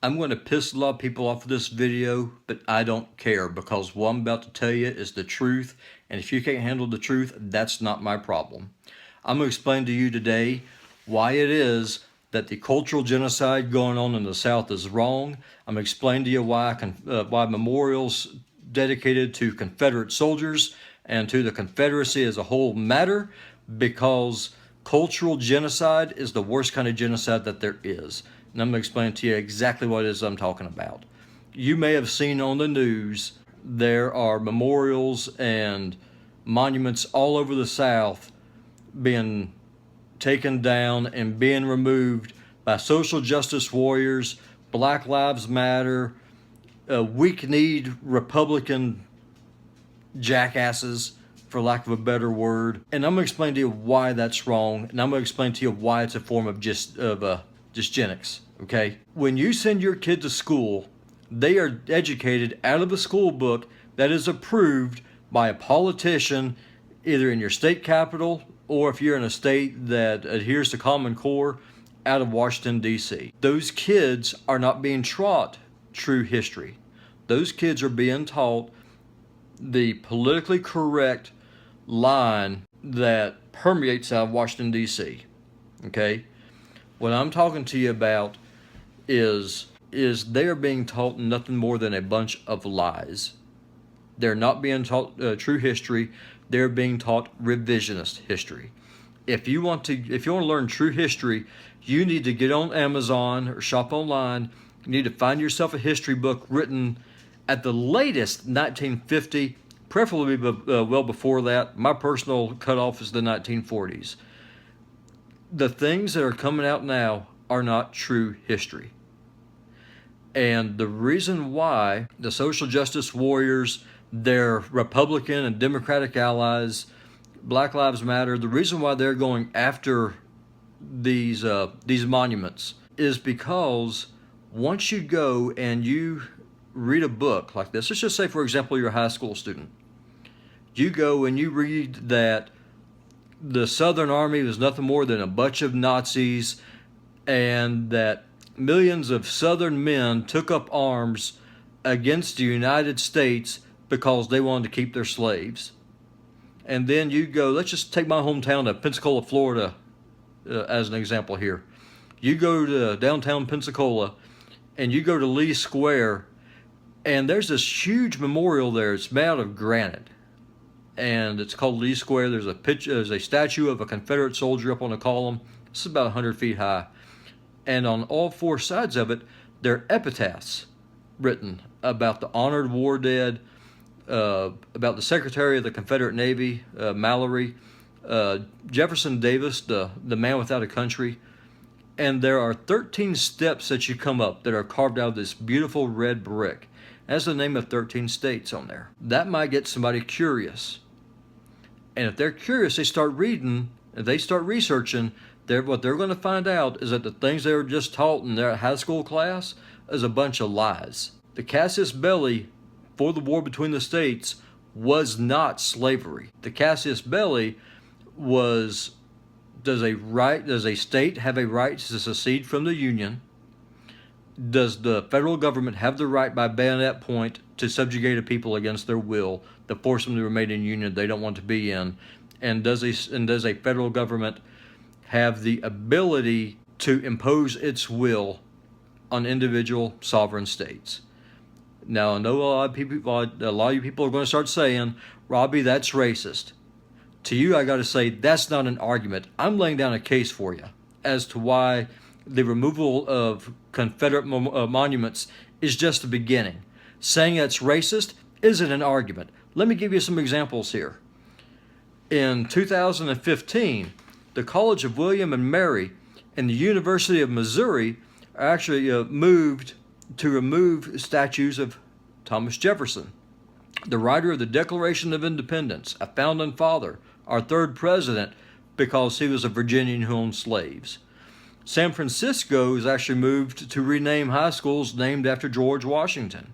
I'm going to piss a lot of people off with this video, but I don't care because what I'm about to tell you is the truth, and if you can't handle the truth, that's not my problem. I'm going to explain to you today why it is that the cultural genocide going on in the South is wrong. I'm going to explain to you why memorials dedicated to Confederate soldiers and to the Confederacy as a whole matter, because cultural genocide is the worst kind of genocide that there is. And I'm going to explain to you exactly what it is I'm talking about. You may have seen on the news there are memorials and monuments all over the South being taken down and being removed by social justice warriors, Black Lives Matter, weak-kneed Republican jackasses, for lack of a better word. And I'm going to explain to you why that's wrong, and I'm going to explain to you why it's a form of dysgenics. Okay, when you send your kid to school, they are educated out of a school book that is approved by a politician, either in your state capital or if you're in a state that adheres to Common Core, out of Washington, D.C. Those kids are not being taught true history. Those kids are being taught the politically correct line that permeates out of Washington, D.C. Okay? What I'm talking to you about is they are being taught nothing more than a bunch of lies. They're not being taught true history. They're being taught revisionist history. If you want to learn true history, you need to get on Amazon or shop online. You need to find yourself a history book written at the latest 1950, preferably well before that. My personal cutoff is the 1940s. The things that are coming out now are not true history. And the reason why the social justice warriors, their Republican and Democratic allies, Black Lives Matter, the reason why they're going after these monuments is because once you go and you read a book like this, let's just say, for example, you're a high school student. You go and you read that the Southern Army was nothing more than a bunch of Nazis, and that millions of Southern men took up arms against the United States because they wanted to keep their slaves. And then you go, let's just take my hometown of Pensacola, Florida, as an example here. You go to downtown Pensacola, and you go to Lee Square, and there's this huge memorial there. It's made out of granite, and it's called Lee Square. There's a statue of a Confederate soldier up on a column. It's about 100 feet high. And on all four sides of it, there are epitaphs written about the honored war dead, about the Secretary of the Confederate Navy, Mallory, Jefferson Davis, the man without a country. And there are 13 steps that you come up that are carved out of this beautiful red brick. That's the name of 13 states on there. That might get somebody curious. And if they're curious, they start reading, and they start researching. What they're going to find out is that the things they were just taught in their high school class is a bunch of lies. The casus belli for the war between the states was not slavery. The casus belli was, does a state have a right to secede from the Union? Does the federal government have the right by bayonet point to subjugate a people against their will, to force them to remain in union they don't want to be in? And does a federal government have the ability to impose its will on individual sovereign states? Now, I know a lot of you people are going to start saying, Robbie, that's racist. To you, I got to say, that's not an argument. I'm laying down a case for you as to why the removal of Confederate monuments is just the beginning. Saying that's racist isn't an argument. Let me give you some examples here. In 2015, the College of William and Mary and the University of Missouri actually moved to remove statues of Thomas Jefferson, the writer of the Declaration of Independence, a founding father, our third president, because he was a Virginian who owned slaves. San Francisco has actually moved to rename high schools named after George Washington.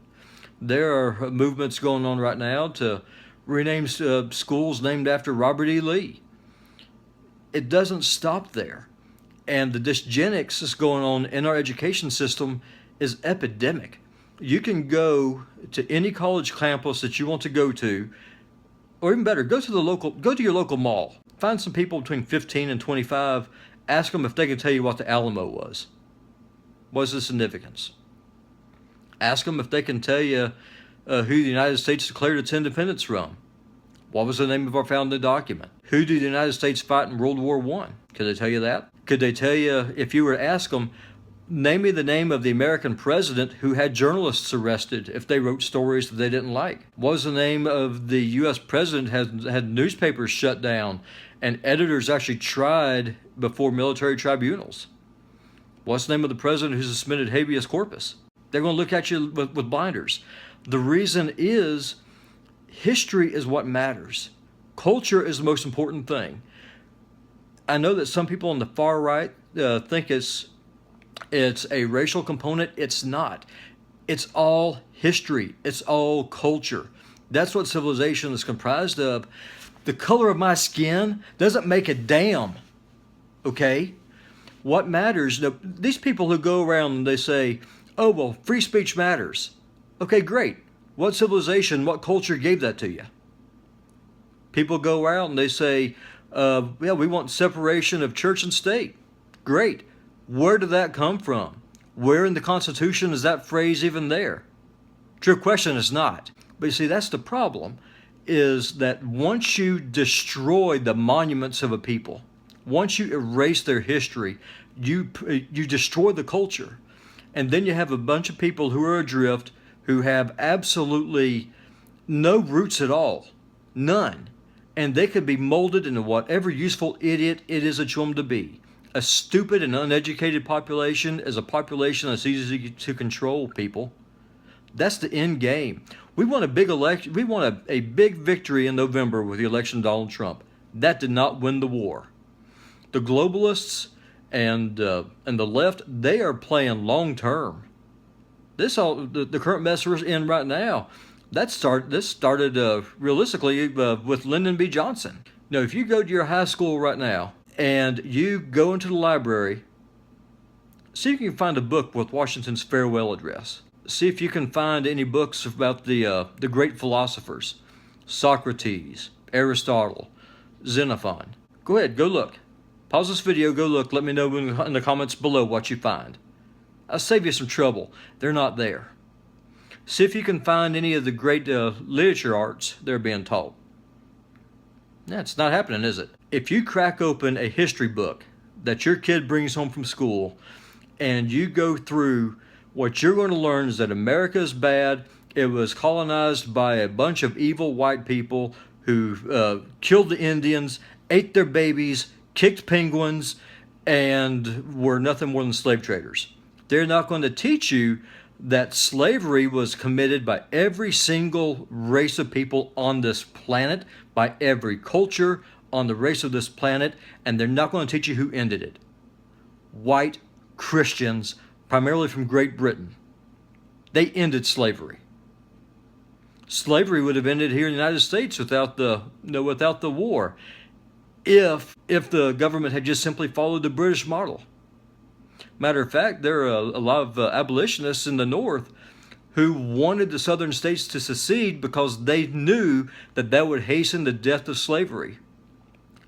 There are movements going on right now to rename schools named after Robert E. Lee. It doesn't stop there. And the dysgenics that's going on in our education system is epidemic. You can go to any college campus that you want to go to, or even better, go to your local mall. Find some people between 15 and 25, ask them if they can tell you what the Alamo was. What's the significance? Ask them if they can tell you who the United States declared its independence from. What was the name of our founding document? Who did the United States fight in World War I? Could they tell you that? Could they tell you, if you were to ask them, name me the name of the American president who had journalists arrested if they wrote stories that they didn't like? What was the name of the U.S. president had newspapers shut down and editors actually tried before military tribunals? What's the name of the president who suspended habeas corpus? They're going to look at you with blinders. The reason is history is what matters. Culture is the most important thing. I know that some people on the far right think it's a racial component. It's not. It's all history. It's all culture. That's what civilization is comprised of. The color of my skin doesn't make a damn. Okay? What matters, these people who go around and they say, oh, well, free speech matters. Okay, great. What civilization, what culture gave that to you? People go around and they say, yeah, we want separation of church and state. Great. Where did that come from? Where in the Constitution is that phrase even there? True question is not. But you see, that's the problem, is that once you destroy the monuments of a people, once you erase their history, you destroy the culture. And then you have a bunch of people who are adrift, who have absolutely no roots at all. None. And they could be molded into whatever useful idiot it is that you want them to be. A stupid and uneducated population is a population that's easy to control, people. That's the end game. We want a big election. We want a big victory in November with the election of Donald Trump. That did not win the war. The globalists and the left, they are playing long term. The current mess we're in right now, this started realistically with Lyndon B. Johnson. Now, if you go to your high school right now and you go into the library, see if you can find a book with Washington's farewell address. See if you can find any books about the great philosophers, Socrates, Aristotle, Xenophon. Go ahead, go look. Pause this video, go look. Let me know in the comments below what you find. I'll save you some trouble. They're not there. See if you can find any of the great literature arts that are being taught. That's not happening, is it? If you crack open a history book that your kid brings home from school and you go through, what you're going to learn is that America is bad. It was colonized by a bunch of evil white people who killed the Indians, ate their babies, kicked penguins, and were nothing more than slave traders. They're not going to teach you that slavery was committed by every single race of people on this planet, by every culture on the race of this planet, and they're not going to teach you who ended it. White Christians, primarily from Great Britain. They ended slavery. Slavery would have ended here in the United States without the war, if the government had just simply followed the British model. Matter of fact, there are a lot of abolitionists in the North who wanted the southern states to secede because they knew that would hasten the death of slavery.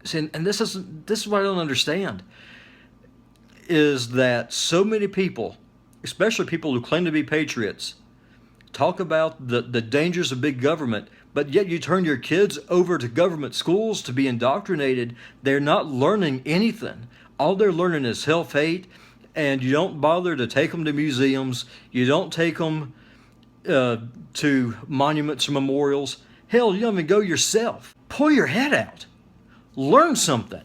See, and this is what I don't understand, is that so many people, especially people who claim to be patriots, talk about the dangers of big government, but yet you turn your kids over to government schools to be indoctrinated. They're not learning anything. All they're learning is self-hate, and you don't bother to take them to museums. You don't take them to monuments or memorials. Hell, you don't even go yourself. Pull your head out. Learn something.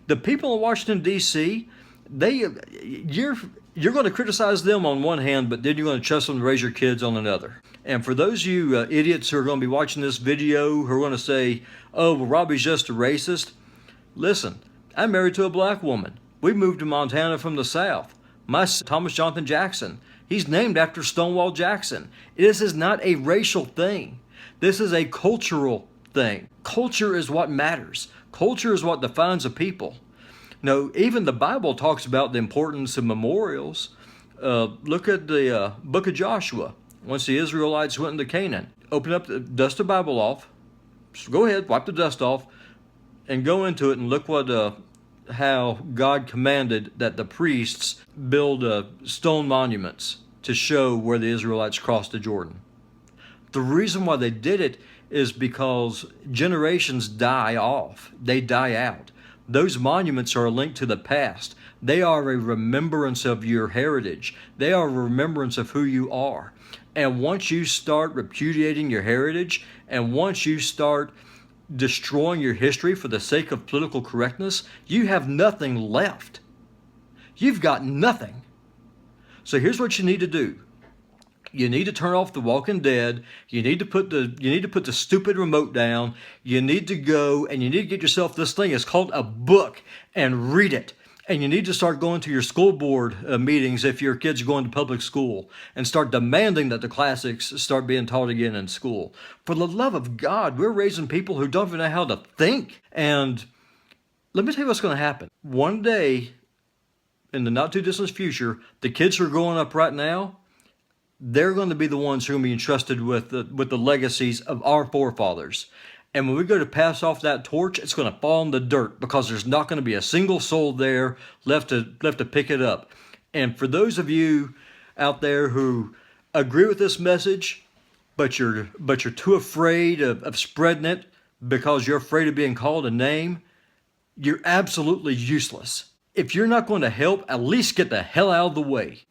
The people in Washington, D.C., you're going to criticize them on one hand, but then you're going to trust them to raise your kids on another. And for those of you idiots who are going to be watching this video who are going to say, oh, well, Robbie's just a racist, listen, I'm married to a black woman. We moved to Montana from the South. My son, Thomas Jonathan Jackson, he's named after Stonewall Jackson. This is not a racial thing. This is a cultural thing. Culture is what matters. Culture is what defines a people. No, even the Bible talks about the importance of memorials. Look at the book of Joshua. Once the Israelites went into Canaan, open up, dust the Bible off. Just go ahead, wipe the dust off, and go into it and look what how God commanded that the priests build stone monuments to show where the Israelites crossed the Jordan. The reason why they did it is because generations die off. They die out. Those monuments are a link to the past. They are a remembrance of your heritage. They are a remembrance of who you are. And once you start repudiating your heritage, and once you start destroying your history for the sake of political correctness, you have nothing left. You've got nothing. So here's what you need to do. You need to turn off The Walking Dead. You need to put the stupid remote down. You need to go and you need to get yourself this thing. It's called a book, and read it. And you need to start going to your school board meetings if your kids are going to public school, and start demanding that the classics start being taught again in school. For the love of God, we're raising people who don't even know how to think. And let me tell you what's going to happen. One day, in the not too distant future, the kids who are growing up right now, they're going to be the ones who are going to be entrusted with the legacies of our forefathers. And when we go to pass off that torch, it's going to fall in the dirt, because there's not going to be a single soul there left to pick it up. And for those of you out there who agree with this message, but you're too afraid of spreading it because you're afraid of being called a name, you're absolutely useless. If you're not going to help, at least get the hell out of the way.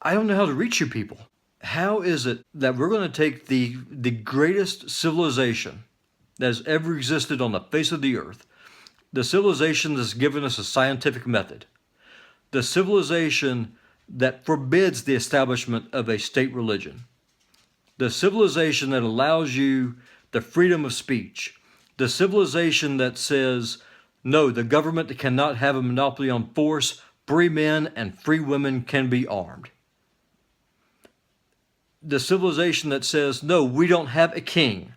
I don't know how to reach you people. How is it that we're going to take the greatest civilization that has ever existed on the face of the earth, the civilization that's given us a scientific method, the civilization that forbids the establishment of a state religion, the civilization that allows you the freedom of speech, the civilization that says, no, the government cannot have a monopoly on force, free men and free women can be armed. The civilization that says, no, we don't have a king.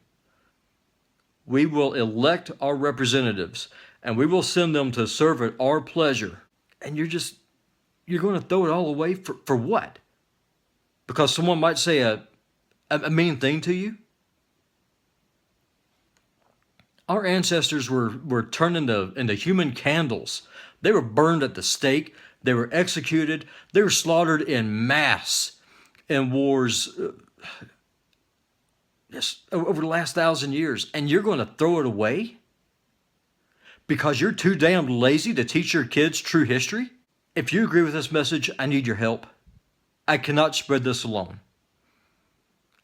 We will elect our representatives and we will send them to serve at our pleasure. And you're going to throw it all away for what? Because someone might say a mean thing to you? Our ancestors were turned into human candles. They were burned at the stake. They were executed. They were slaughtered in mass in wars over the last 1,000 years. And you're going to throw it away because you're too damn lazy to teach your kids true history? If you agree with this message, I need your help. I cannot spread this alone.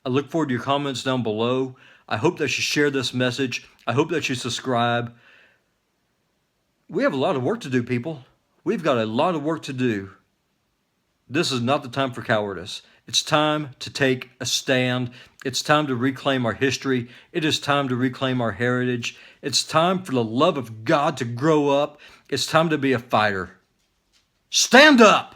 I look forward to your comments down below. I hope that you share this message. I hope that you subscribe. We have a lot of work to do, people. We've got a lot of work to do. This is not the time for cowardice. It's time to take a stand. It's time to reclaim our history. It is time to reclaim our heritage. It's time for the love of God to grow up. It's time to be a fighter. Stand up!